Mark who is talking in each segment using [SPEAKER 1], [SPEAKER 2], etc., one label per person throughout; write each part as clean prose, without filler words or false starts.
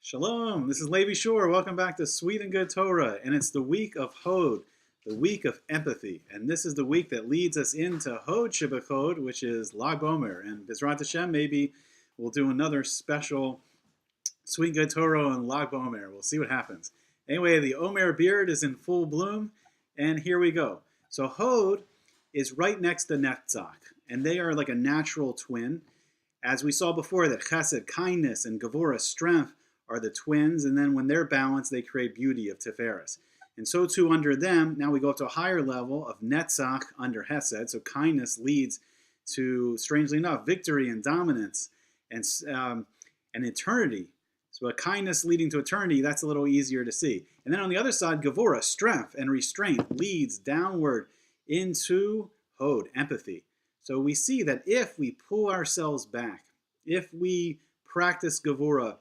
[SPEAKER 1] Shalom, this is Levi Shore. Welcome back to Sweet and Good Torah. And it's the week of Hod, the week of empathy. And this is the week that leads us into Hod Shebachod, which is Lag Omer. And Bezrat Hashem, maybe we'll do another special Sweet and Good Torah on Lag Omer. We'll see what happens. Anyway, the Omer beard is in full bloom. And here we go. So Hod is right next to Netzach. And they are like a natural twin. As we saw before, that Chesed, kindness, and Gevurah, strength, are the twins, and then when they're balanced, they create beauty of Tiferes. And so too under them, now we go up to a higher level of Netzach under Hesed, so kindness leads to, strangely enough, victory and dominance and eternity. So a kindness leading to eternity, that's a little easier to see. And then on the other side, Gevurah, strength and restraint, leads downward into Hod, empathy. So we see that if we pull ourselves back, if we practice Gevurah,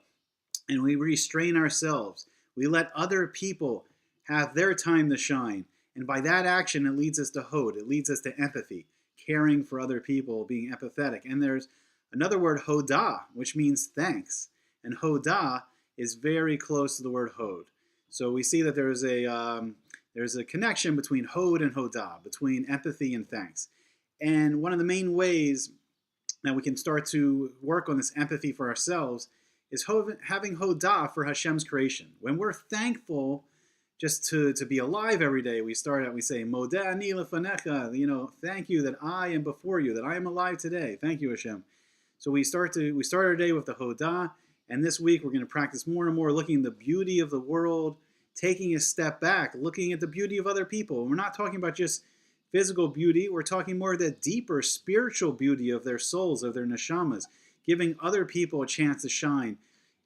[SPEAKER 1] and we restrain ourselves, we let other people have their time to shine. And by that action, it leads us to Hod. It leads us to empathy, caring for other people, being empathetic. And there's another word, Hoda'ah, which means thanks. And Hoda'ah is very close to the word Hod. So we see that there's a connection between Hod and Hoda'ah, between empathy and thanks. And one of the main ways that we can start to work on this empathy for ourselves is having Hoda'ah for Hashem's creation. When we're thankful just to be alive every day, we say, Modeh ani lefanecha, thank you that I am before you, that I am alive today. Thank you, Hashem. So we start our day with the Hoda'ah, and this week we're going to practice more and more looking at the beauty of the world, taking a step back, looking at the beauty of other people. We're not talking about just physical beauty, we're talking more of the deeper spiritual beauty of their souls, of their neshamas, giving other people a chance to shine,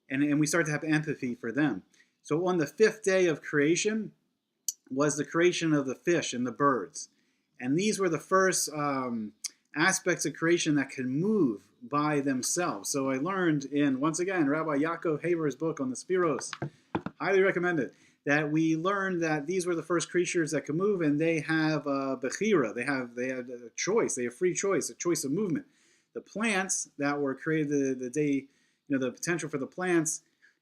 [SPEAKER 1] and we start to have empathy for them. So on the fifth day of creation was the creation of the fish and the birds. And these were the first aspects of creation that can move by themselves. So I learned in, once again, Rabbi Yaakov Haver's book on the Spiros, highly recommended, that we learned that these were the first creatures that can move, and they have bechira, they have a choice, they have free choice, a choice of movement. The plants that were created the day, the potential for the plants,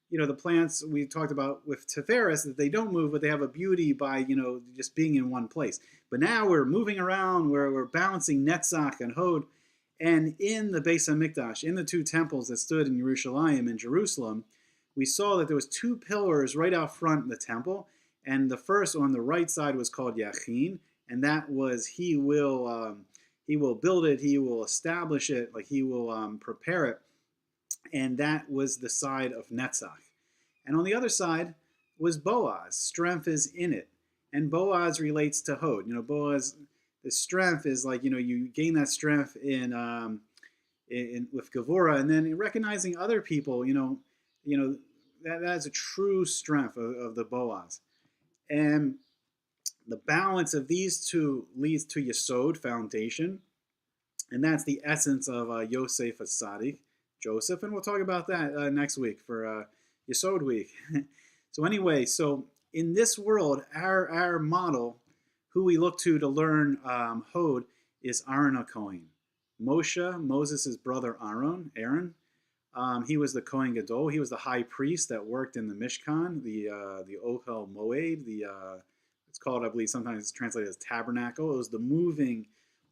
[SPEAKER 1] the plants we talked about with Tiferes, that they don't move, but they have a beauty by, just being in one place. But now we're moving around, we're balancing Netzach and Hod, and in the Beis HaMikdash, in the two temples that stood in Yerushalayim and Jerusalem, we saw that there was two pillars right out front in the temple, and the first on the right side was called Yachin, and that was He will build it, He will establish it, like He will prepare it. And that was the side of Netzach. And on the other side was Boaz. Strength is in it. And Boaz relates to Hod. Boaz, the strength is like, you gain that strength in with Gevurah, and then recognizing other people, that's a true strength of the Boaz. And the balance of these two leads to Yesod, foundation, and that's the essence of Yosef Asadik, Joseph, and we'll talk about that next week for Yesod week. So anyway, so in this world, our model, who we look to learn Hod, is Aaron HaKohen. Moses' brother Aaron, he was the Kohen Gadol. He was the high priest that worked in the Mishkan, the Ohel Moed, it's called, I believe, sometimes it's translated as tabernacle. It was the moving,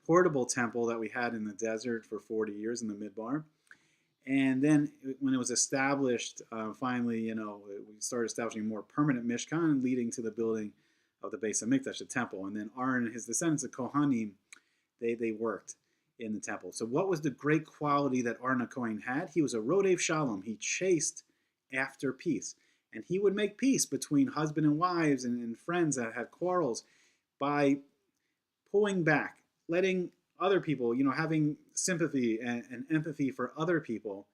[SPEAKER 1] portable temple that we had in the desert for 40 years in the Midbar. And then when it was established, finally, we started establishing a more permanent Mishkan, leading to the building of the Beis HaMikdash, the temple. And then Aaron and his descendants, the Kohanim, they worked in the temple. So what was the great quality that Aaron HaKohen had? He was a Rodev Shalom. He chased after peace. And he would make peace between husband and wives and friends that had quarrels by pulling back, letting other people, having sympathy and empathy for other people.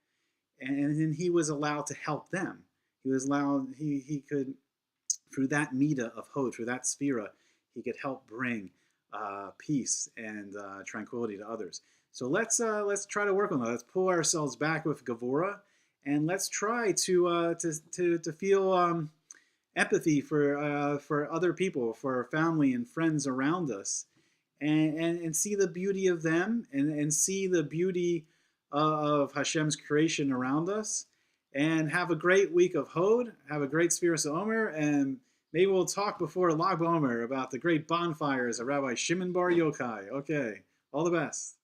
[SPEAKER 1] And then he was allowed to help them. He could, through that midah of Hod, through that sphera, he could help bring peace and tranquility to others. So let's try to work on that. Let's pull ourselves back with Gevurah, and let's try to feel empathy for other people, for our family and friends around us, and see the beauty of them, and see the beauty of Hashem's creation around us, And have a great week of Hod. Have a great Sefirat HaOmer. And maybe we'll talk before Lag BaOmer about the great bonfires of Rabbi Shimon Bar Yochai. Okay. All the best.